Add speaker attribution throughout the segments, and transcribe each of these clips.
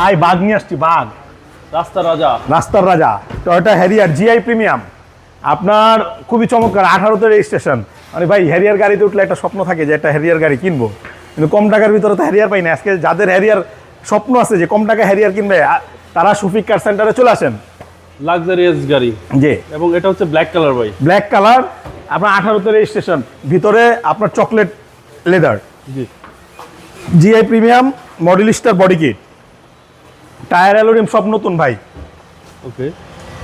Speaker 1: I বাঘ নিয়ে আসছি, বাঘ।
Speaker 2: রাস্তার রাজা।
Speaker 1: রাস্তার রাজা টয়োটা হ্যারিয়ার জিআই প্রিমিয়াম, আপনার খুবই চমৎকার, 18তে রেজিস্ট্রেশন। মানে ভাই হ্যারিয়ার গাড়িতে উঠলে একটা স্বপ্ন থাকে যে একটা হ্যারিয়ার গাড়ি কিনবো, কিন্তু কম টাকার ভিতরে তো হ্যারিয়ার পাই না। আজকে যাদের হ্যারিয়ার স্বপ্ন আছে যে কম টাকা হ্যারিয়ার কিনবে, তারা শফিক কার সেন্টারে চলে আসেন।
Speaker 2: লাক্সারিয়াস গাড়ি
Speaker 1: জি,
Speaker 2: এবং এটা হচ্ছে ব্ল্যাক কালার ভাই।
Speaker 1: ব্ল্যাক কালার, আপনার 18তে রেজিস্ট্রেশন, ভিতরে আপনার চকলেট লেদার,
Speaker 2: জি
Speaker 1: GI premium, model star body kit, tyre alloy rim সব নতুন ভাই।
Speaker 2: ওকে,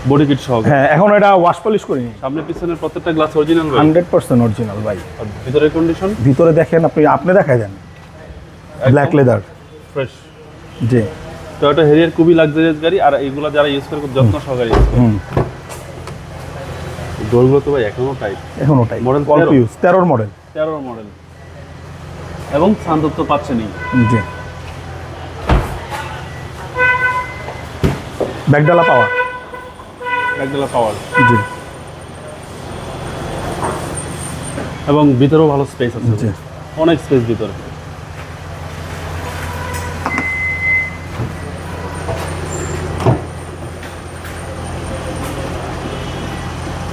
Speaker 2: বডি কিট সহ।
Speaker 1: হ্যাঁ, এখন এটা ওয়াশ পলিশ করিনি।
Speaker 2: সামনে পিছনের প্রত্যেকটা গ্লাস অরিজিনাল ভাই।
Speaker 1: 100% অরিজিনাল ভাই।
Speaker 2: আর ভিতরের কন্ডিশন
Speaker 1: ভিতরে দেখেন, আপনি দেখাই দেন, ব্ল্যাক লেদার
Speaker 2: ফ্রেশ।
Speaker 1: জি।
Speaker 2: টয়োটা হ্যারিয়ার খুবই লাক্সারিয়াস গাড়ি, আর এইগুলো যারা ইউজ করে খুব যত্ন সহকারে ইউজ করে। ডোরগুলো তো ভাই এখনো টাইট।
Speaker 1: এখন ওটাই
Speaker 2: মডেল
Speaker 1: অল্প ইউজ, 13 মডেল।
Speaker 2: 13 মডেল এবং সানরুফ তো পাচ্ছেনই।
Speaker 1: জি, ব্যাকডালা পাওয়ার।
Speaker 2: একদলা পাওয়ার।
Speaker 1: জি
Speaker 2: এবং ভিতরেও ভালো স্পেস আছে।
Speaker 1: জি,
Speaker 2: অনেক স্পেস ভিতরে।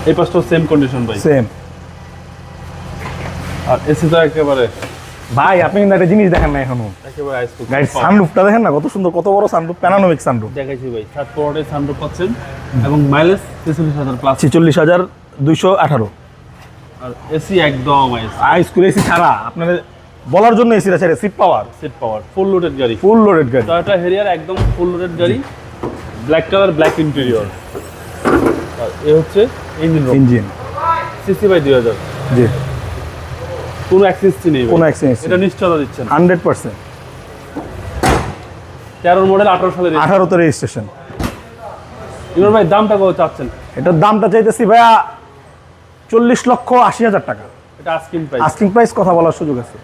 Speaker 2: এই পাশটাও সেম কন্ডিশন ভাই।
Speaker 1: সেম।
Speaker 2: আর এসি তো একেবারে
Speaker 1: ভাই আপনি কিন্তু একটা জিনিস দেখেন না এখনো,
Speaker 2: একেবারে আইসকুল।
Speaker 1: গাড়ির সানরুফটা দেখেন না কত সুন্দর, কত বড় সানরুফ, প্যানোরামিক সানরুফ।
Speaker 2: দেখাইছি ভাই, 7 পোর্টের সানরুফ পাচ্ছেন এবং মাইলেজ 46,000 প্লাস।
Speaker 1: 46,218।
Speaker 2: আর এসি একদম
Speaker 1: স্কুল এসি ছাড়া, আপনাদের বলার জন্য এসিটা ছেড়ে seat power,
Speaker 2: seat power, full loaded গাড়ি।
Speaker 1: ফুল লোডেড গাড়ি।
Speaker 2: টয়োটা হ্যারিয়ার একদম ফুল লোডেড গাড়ি, ব্ল্যাক কালার, ব্ল্যাক ইন্টেরিয়র। আর এ হচ্ছে engine room.
Speaker 1: Engine
Speaker 2: CC by 2000।
Speaker 1: জি,
Speaker 2: কোনো অ্যাক্সেসই নেই,
Speaker 1: কোনো অ্যাক্সিডেন্ট,
Speaker 2: এটা নিশ্চয়তা দিচ্ছেন
Speaker 1: 100%।
Speaker 2: 13 মডেল, 18 সালের।
Speaker 1: 18তে রেজিস্ট্রেশন।
Speaker 2: ইমরান ভাই দামটা কত চাচ্ছেন?
Speaker 1: এটার দামটা চাইতেছি ভাইয়া 40,80,000 টাকা।
Speaker 2: এটা আস্কিং প্রাইস।
Speaker 1: আস্কিং প্রাইস, কথা বলার সুযোগ আছে।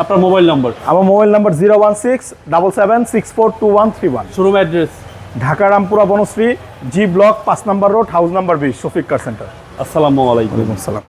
Speaker 2: আপনার মোবাইল নাম্বার?
Speaker 1: আমার mobile number 01677642131।
Speaker 2: Showroom address?
Speaker 1: Dhaka Rampura Banasree, G block, 5 নম্বর road, house number 20, Shafiq car centre.
Speaker 2: আসসালামু আলাইকুম।
Speaker 1: ওয়ালাইকুম আসসালাম।